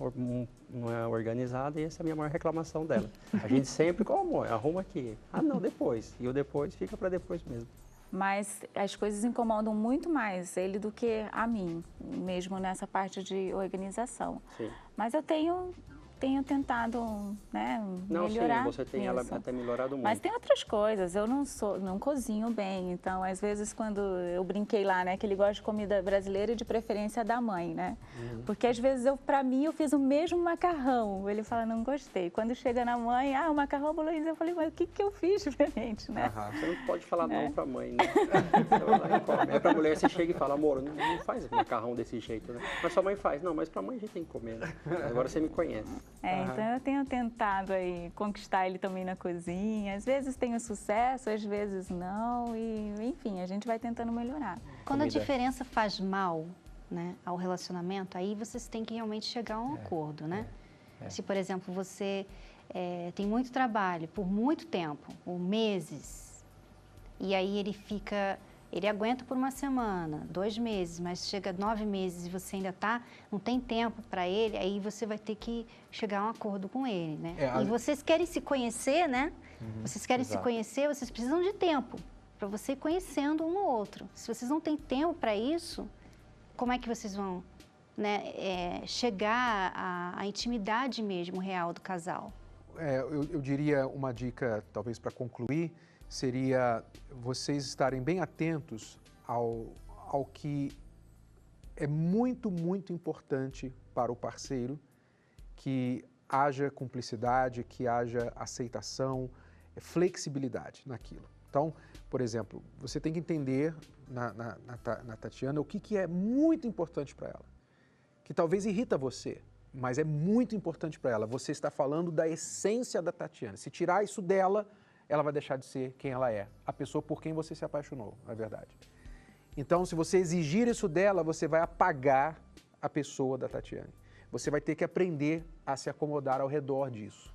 organizada e essa é a minha maior reclamação dela. A gente sempre, como arruma aqui. Não, depois. E o depois fica para depois mesmo. Mas as coisas incomodam muito mais ele do que a mim, mesmo nessa parte de organização. Sim. Mas eu tenho tentado, né, melhorar. Sim, você tem ela até melhorado muito. Mas tem outras coisas, eu não cozinho bem, então às vezes quando eu brinquei lá, né, que ele gosta de comida brasileira e de preferência da mãe, né? Porque às vezes pra mim eu fiz o mesmo macarrão, ele fala, não gostei. Quando chega na mãe, o macarrão bolonhesa, eu falei, mas o que eu fiz diferente, né? Você não pode falar não pra mãe, né? É pra mulher, você chega e fala, amor, não faz macarrão desse jeito, né? Mas sua mãe faz. Não, mas pra mãe a gente tem que comer, né? Agora você me conhece. Então eu tenho tentado aí conquistar ele também na cozinha. Às vezes tenho sucesso, às vezes não. E, enfim, a gente vai tentando melhorar. Quando a diferença faz mal, né, ao relacionamento, aí vocês têm que realmente chegar a um acordo, né? Se, por exemplo, você tem muito trabalho por muito tempo, por meses, e aí ele aguenta por 1 semana, 2 meses, mas chega 9 meses e você ainda não tem tempo para ele, aí você vai ter que chegar a um acordo com ele, né? E vocês querem se conhecer, né? Vocês querem se conhecer, vocês precisam de tempo para você ir conhecendo um ao outro. Se vocês não têm tempo para isso, como é que vocês vão, né, chegar à intimidade mesmo real do casal? Eu diria uma dica, talvez para concluir, seria vocês estarem bem atentos ao que é muito, muito importante para o parceiro, que haja cumplicidade, que haja aceitação, flexibilidade naquilo. Então, por exemplo, você tem que entender na Tatiana o que é muito importante para ela, que talvez irrita você, mas é muito importante para ela. Você está falando da essência da Tatiana. Se tirar isso dela, ela vai deixar de ser quem ela é, a pessoa por quem você se apaixonou, na verdade. Então, se você exigir isso dela, você vai apagar a pessoa da Tatiane. Você vai ter que aprender a se acomodar ao redor disso.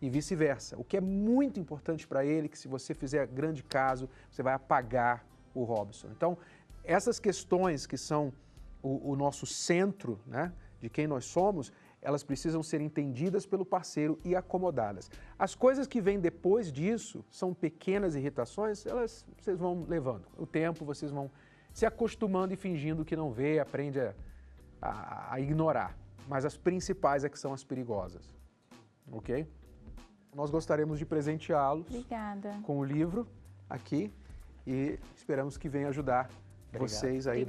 E vice-versa. O que é muito importante para ele, que se você fizer grande caso, você vai apagar o Robson. Então, essas questões que são o nosso centro, né, de quem nós somos, elas precisam ser entendidas pelo parceiro e acomodadas. As coisas que vêm depois disso são pequenas irritações, vocês vão levando. O tempo, vocês vão se acostumando e fingindo que não vê, aprende a ignorar. Mas as principais é que são as perigosas. Ok? Nós gostaríamos de presenteá-los com o livro aqui e esperamos que venha ajudar vocês aí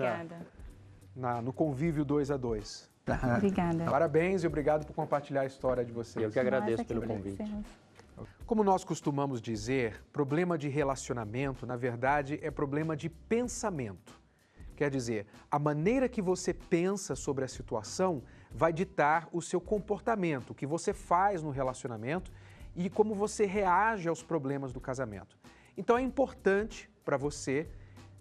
no convívio 2 a 2. Obrigada. Parabéns e obrigado por compartilhar a história de vocês. Eu que agradeço pelo convite. Como nós costumamos dizer, problema de relacionamento, na verdade, é problema de pensamento. Quer dizer, a maneira que você pensa sobre a situação vai ditar o seu comportamento, o que você faz no relacionamento e como você reage aos problemas do casamento. Então é importante para você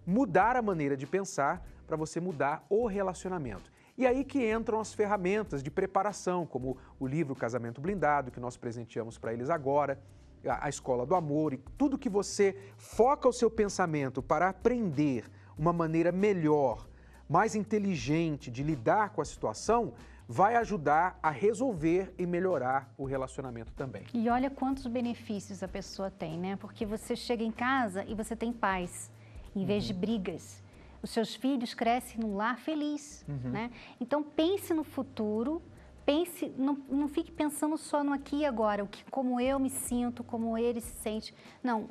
mudar a maneira de pensar, para você mudar o relacionamento. E aí que entram as ferramentas de preparação, como o livro Casamento Blindado, que nós presenteamos para eles agora, a Escola do Amor, e tudo que você foca o seu pensamento para aprender uma maneira melhor, mais inteligente de lidar com a situação, vai ajudar a resolver e melhorar o relacionamento também. E olha quantos benefícios a pessoa tem, né? Porque você chega em casa e você tem paz, em vez de brigas. Os seus filhos crescem num lar feliz, né? Então pense no futuro, pense, não fique pensando só no aqui e agora, como eu me sinto, como ele se sente. Não,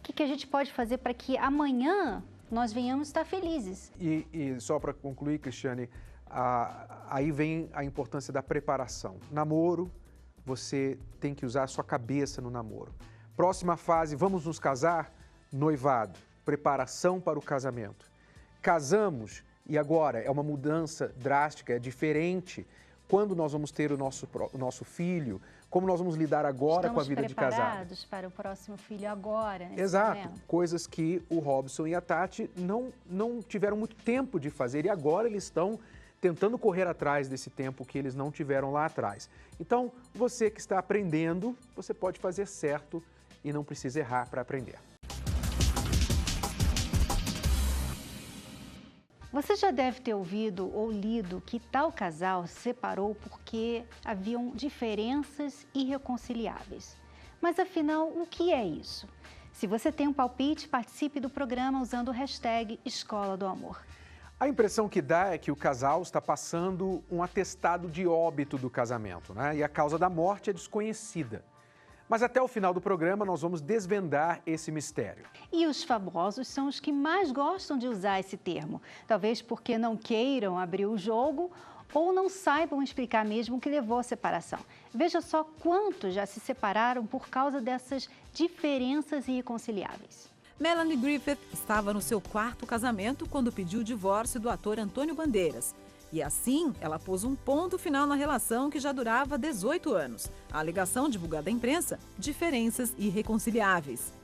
o que a gente pode fazer para que amanhã nós venhamos estar felizes? E só para concluir, Cristiane, aí vem a importância da preparação. Namoro, você tem que usar a sua cabeça no namoro. Próxima fase, vamos nos casar? Noivado, preparação para o casamento. Casamos e agora é uma mudança drástica, é diferente. Quando nós vamos ter o nosso filho, como nós vamos lidar agora com a vida de casado. Estamos preparados para o próximo filho agora, nesse Exato, momento. Coisas que o Robson e a Tati não tiveram muito tempo de fazer e agora eles estão tentando correr atrás desse tempo que eles não tiveram lá atrás. Então, você que está aprendendo, você pode fazer certo e não precisa errar para aprender. Você já deve ter ouvido ou lido que tal casal se separou porque haviam diferenças irreconciliáveis. Mas afinal, o que é isso? Se você tem um palpite, participe do programa usando o hashtag Escola do Amor. A impressão que dá é que o casal está passando um atestado de óbito do casamento, né? E a causa da morte é desconhecida. Mas até o final do programa nós vamos desvendar esse mistério. E os famosos são os que mais gostam de usar esse termo. Talvez porque não queiram abrir o jogo ou não saibam explicar mesmo o que levou à separação. Veja só quantos já se separaram por causa dessas diferenças irreconciliáveis. Melanie Griffith estava no seu 4º casamento quando pediu o divórcio do ator Antônio Bandeiras. E assim, ela pôs um ponto final na relação que já durava 18 anos. A alegação divulgada à imprensa, diferenças irreconciliáveis.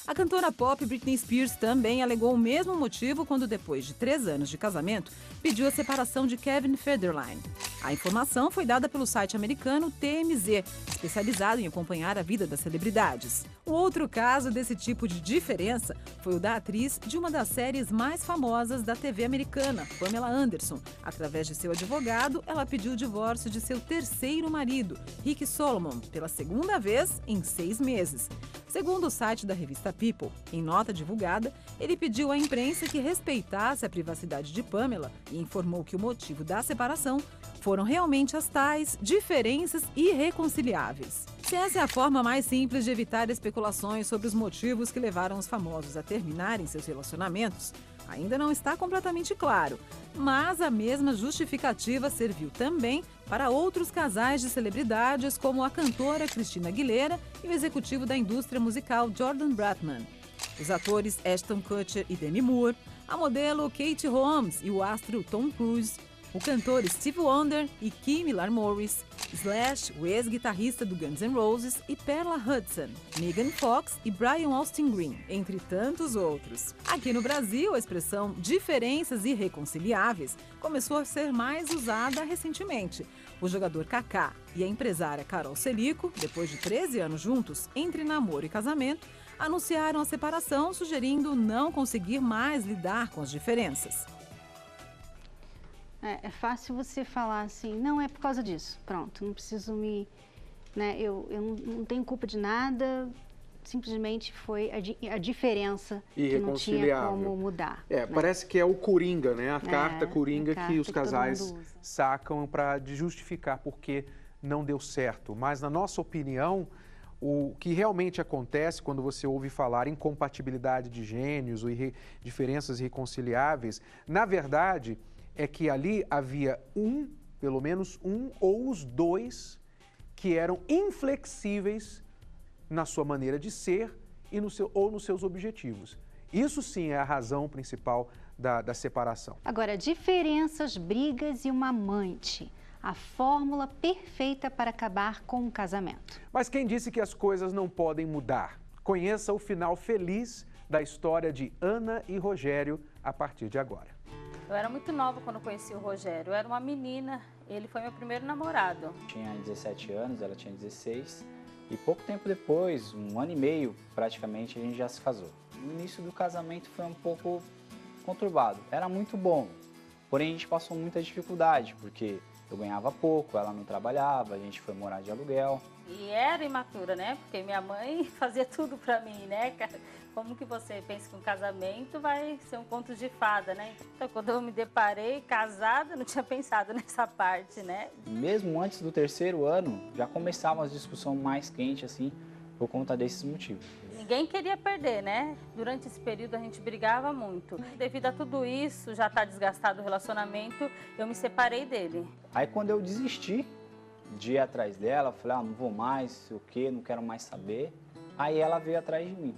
A cantora pop Britney Spears também alegou o mesmo motivo quando, depois de 3 anos de casamento, pediu a separação de Kevin Federline. A informação foi dada pelo site americano TMZ, especializado em acompanhar a vida das celebridades. O outro caso desse tipo de diferença foi o da atriz de uma das séries mais famosas da TV americana, Pamela Anderson. Através de seu advogado, ela pediu o divórcio de seu 3º marido, Rick Solomon, pela 2ª vez em 6 meses. Segundo o site da revista People, em nota divulgada, ele pediu à imprensa que respeitasse a privacidade de Pamela e informou que o motivo da separação foram realmente as tais diferenças irreconciliáveis. Se essa é a forma mais simples de evitar especulações sobre os motivos que levaram os famosos a terminarem seus relacionamentos, ainda não está completamente claro. Mas a mesma justificativa serviu também para outros casais de celebridades, como a cantora Christina Aguilera e o executivo da indústria musical Jordan Bratman. Os atores Ashton Kutcher e Demi Moore, a modelo Katie Holmes e o astro Tom Cruise, o cantor Stevie Wonder e Kim Larmoris, Slash, o ex-guitarrista do Guns N' Roses, e Perla Hudson, Megan Fox e Brian Austin Green, entre tantos outros. Aqui no Brasil, a expressão diferenças irreconciliáveis começou a ser mais usada recentemente. O jogador Kaká e a empresária Carol Celico, depois de 13 anos juntos, entre namoro e casamento, anunciaram a separação, sugerindo não conseguir mais lidar com as diferenças. É fácil você falar assim, não é por causa disso, pronto, não preciso me... Né, eu não tenho culpa de nada, simplesmente foi a diferença que não tinha como mudar. Né? Parece que é o Coringa, né? A carta Coringa que os casais sacam para justificar por que não deu certo. Mas, na nossa opinião, o que realmente acontece quando você ouve falar em incompatibilidade de gênios ou diferenças irreconciliáveis, na verdade, é que ali havia pelo menos um ou os dois que eram inflexíveis na sua maneira de ser e nos seus objetivos. Isso sim é a razão principal da separação. Agora, diferenças, brigas e uma amante. A fórmula perfeita para acabar com um casamento. Mas quem disse que as coisas não podem mudar? Conheça o final feliz da história de Ana e Rogério a partir de agora. Eu era muito nova quando conheci o Rogério. Eu era uma menina, ele foi meu primeiro namorado. Tinha 17 anos, ela tinha 16. E pouco tempo depois, 1 ano e meio praticamente, a gente já se casou. O início do casamento foi um pouco conturbado. Era muito bom, porém a gente passou muita dificuldade, porque eu ganhava pouco, ela não trabalhava, a gente foi morar de aluguel. E era imatura, né? Porque minha mãe fazia tudo pra mim, né? Como que você pensa que um casamento vai ser um conto de fada, né? Então, quando eu me deparei casada, não tinha pensado nessa parte, né? Mesmo antes do 3º ano, já começavam as discussões mais quentes, assim, por conta desses motivos. Ninguém queria perder, né? Durante esse período a gente brigava muito. Devido a tudo isso, já tá desgastado o relacionamento, eu me separei dele. Aí quando eu desisti de ir atrás dela, eu falei, não vou mais, sei o quê, não quero mais saber. Aí ela veio atrás de mim.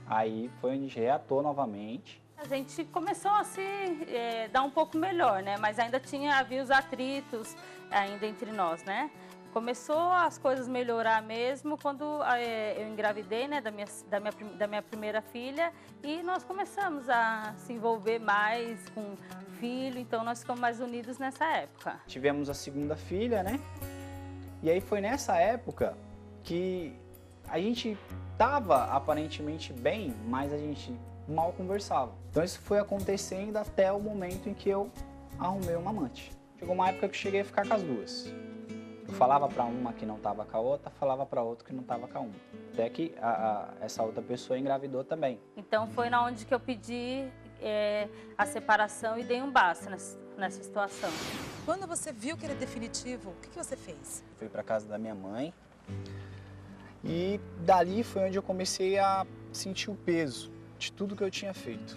Aí foi onde a gente reatou novamente. A gente começou a se dar um pouco melhor, né? Mas ainda havia os atritos ainda entre nós, né? Começou as coisas melhorar mesmo quando eu engravidei, né, da minha primeira filha, e nós começamos a se envolver mais com o filho, então nós ficamos mais unidos nessa época. Tivemos a 2ª filha, né? E aí foi nessa época que a gente estava aparentemente bem, mas a gente mal conversava. Então isso foi acontecendo até o momento em que eu arrumei uma amante. Chegou uma época que eu cheguei a ficar com as duas. Eu falava para uma que não estava com a outra, falava para outra que não estava com a uma. Até que essa outra pessoa engravidou também. Então foi na onde que eu pedi a separação e dei um basta nessa situação. Quando você viu que era definitivo, o que você fez? Fui para casa da minha mãe e dali foi onde eu comecei a sentir o peso de tudo que eu tinha feito.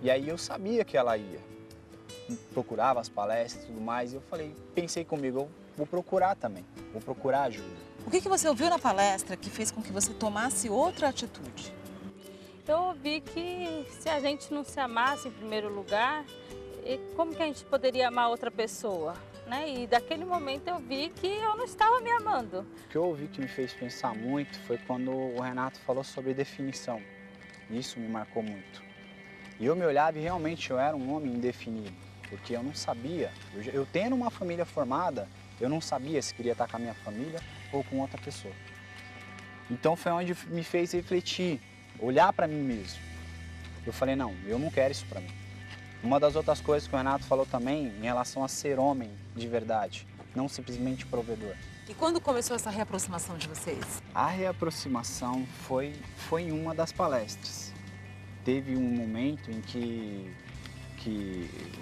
E aí eu sabia que ela ia. Procurava as palestras e tudo mais, e eu pensei comigo, eu vou procurar também, vou procurar ajuda. O que você ouviu na palestra que fez com que você tomasse outra atitude? Eu ouvi que se a gente não se amasse em primeiro lugar, como que a gente poderia amar outra pessoa? Né? E daquele momento eu vi que eu não estava me amando. O que eu ouvi que me fez pensar muito foi quando o Renato falou sobre definição. Isso me marcou muito. E eu me olhava e realmente eu era um homem indefinido, porque eu não sabia. Eu tendo uma família formada, eu não sabia se queria estar com a minha família ou com outra pessoa. Então foi onde me fez refletir, olhar para mim mesmo. Eu falei, não, eu não quero isso para mim. Uma das outras coisas que o Renato falou também em relação a ser homem de verdade, não simplesmente provedor. E quando começou essa reaproximação de vocês? A reaproximação foi em uma das palestras. Teve um momento em que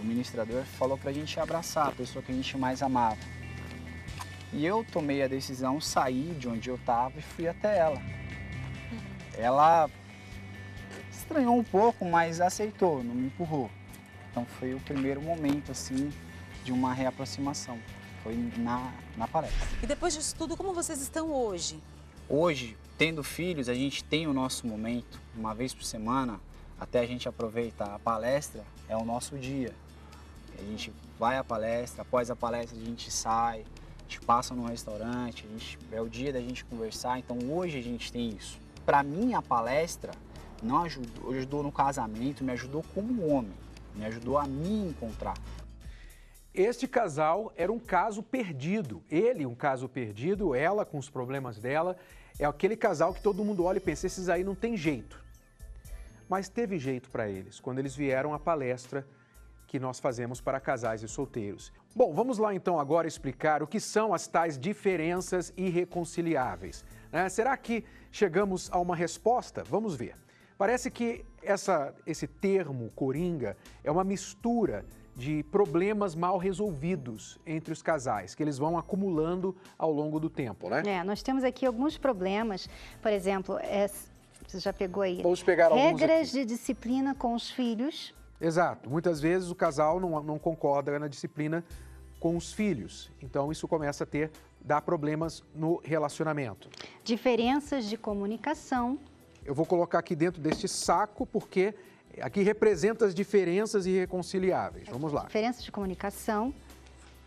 o ministrador falou para a gente abraçar a pessoa que a gente mais amava. E eu tomei a decisão, saí de onde eu estava e fui até ela. Ela estranhou um pouco, mas aceitou, não me empurrou. Então foi o primeiro momento, assim, de uma reaproximação. Foi na palestra. E depois disso tudo, como vocês estão hoje? Hoje, tendo filhos, a gente tem o nosso momento, uma vez por semana, até a gente aproveitar a palestra, é o nosso dia. A gente vai à palestra, após a palestra a gente sai, a gente passa num restaurante, é o dia da gente conversar, então hoje a gente tem isso. Para mim, a palestra não ajudou no casamento, me ajudou como homem, me ajudou a me encontrar. Este casal era um caso perdido. Ele, um caso perdido, ela com os problemas dela. É aquele casal que todo mundo olha e pensa, esses aí não tem jeito. Mas teve jeito para eles, quando eles vieram à palestra que nós fazemos para casais e solteiros. Bom, vamos lá então agora explicar o que são as tais diferenças irreconciliáveis. Será que chegamos a uma resposta? Vamos ver. Parece que esse termo coringa é uma mistura de problemas mal resolvidos entre os casais, que eles vão acumulando ao longo do tempo, né? Nós temos aqui alguns problemas, por exemplo, você já pegou aí? Vamos pegar alguns regras aqui. De disciplina com os filhos. Exato. Muitas vezes o casal não concorda na disciplina com os filhos. Então isso começa a dar problemas no relacionamento. Diferenças de comunicação. Eu vou colocar aqui dentro deste saco porque aqui representa as diferenças irreconciliáveis. Vamos lá. Diferenças de comunicação,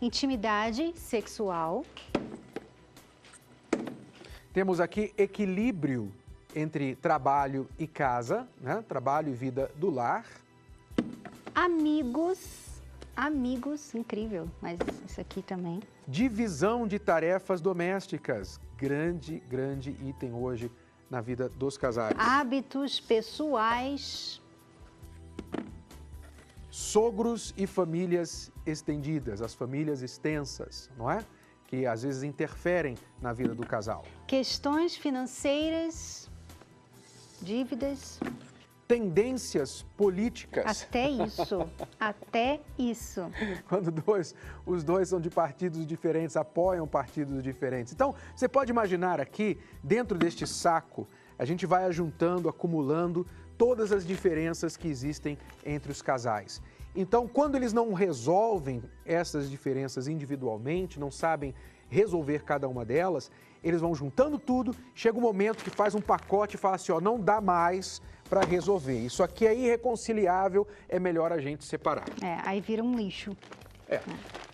intimidade sexual. Temos aqui equilíbrio entre trabalho e casa, né? Trabalho e vida do lar. Amigos, incrível, mas isso aqui também. Divisão de tarefas domésticas, grande item hoje na vida dos casais. Hábitos pessoais. Sogros e famílias estendidas, as famílias extensas, não é? Que às vezes interferem na vida do casal. Questões financeiras, dívidas. Tendências políticas. Até isso. Quando os dois são de partidos diferentes, apoiam partidos diferentes. Então, você pode imaginar aqui, dentro deste saco, a gente vai ajuntando, acumulando todas as diferenças que existem entre os casais. Então, quando eles não resolvem essas diferenças individualmente, não sabem resolver cada uma delas, eles vão juntando tudo, chega um momento que faz um pacote e fala assim, ó, não dá mais para resolver. Isso aqui é irreconciliável, é melhor a gente separar. Aí vira um lixo.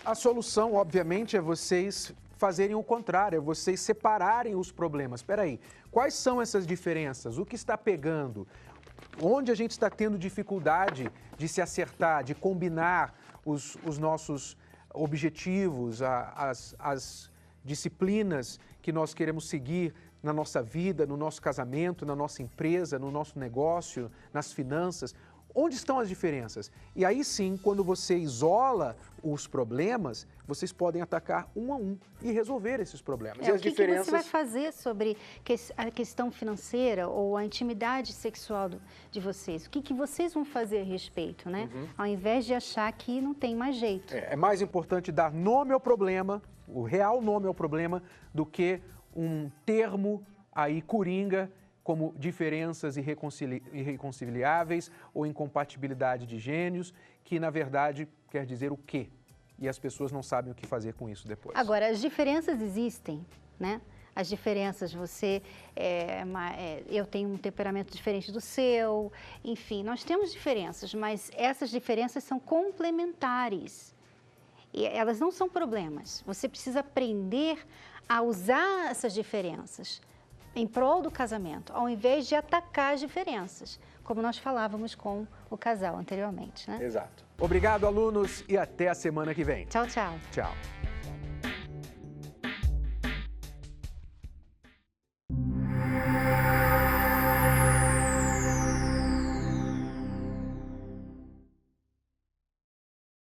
A solução, obviamente, é vocês fazerem o contrário, é vocês separarem os problemas. Espera aí, quais são essas diferenças? O que está pegando? Onde a gente está tendo dificuldade de se acertar, de combinar os nossos objetivos, as disciplinas que nós queremos seguir na nossa vida, no nosso casamento, na nossa empresa, no nosso negócio, nas finanças. Onde estão as diferenças? E aí sim, quando você isola os problemas, vocês podem atacar um a um e resolver esses problemas. E as diferenças... que você vai fazer sobre a questão financeira ou a intimidade sexual de vocês? O que vocês vão fazer a respeito, né? Ao invés de achar que não tem mais jeito. É mais importante dar nome ao problema, o real nome ao problema, do que um termo aí coringa, como diferenças irreconciliáveis ou incompatibilidade de gênios, que na verdade quer dizer o quê? E as pessoas não sabem o que fazer com isso depois. Agora, as diferenças existem, né? As diferenças, eu tenho um temperamento diferente do seu, enfim, nós temos diferenças, mas essas diferenças são complementares. E elas não são problemas. Você precisa aprender a usar essas diferenças em prol do casamento, ao invés de atacar as diferenças, como nós falávamos com o casal anteriormente, né? Exato. Obrigado, alunos, e até a semana que vem. Tchau, tchau. Tchau.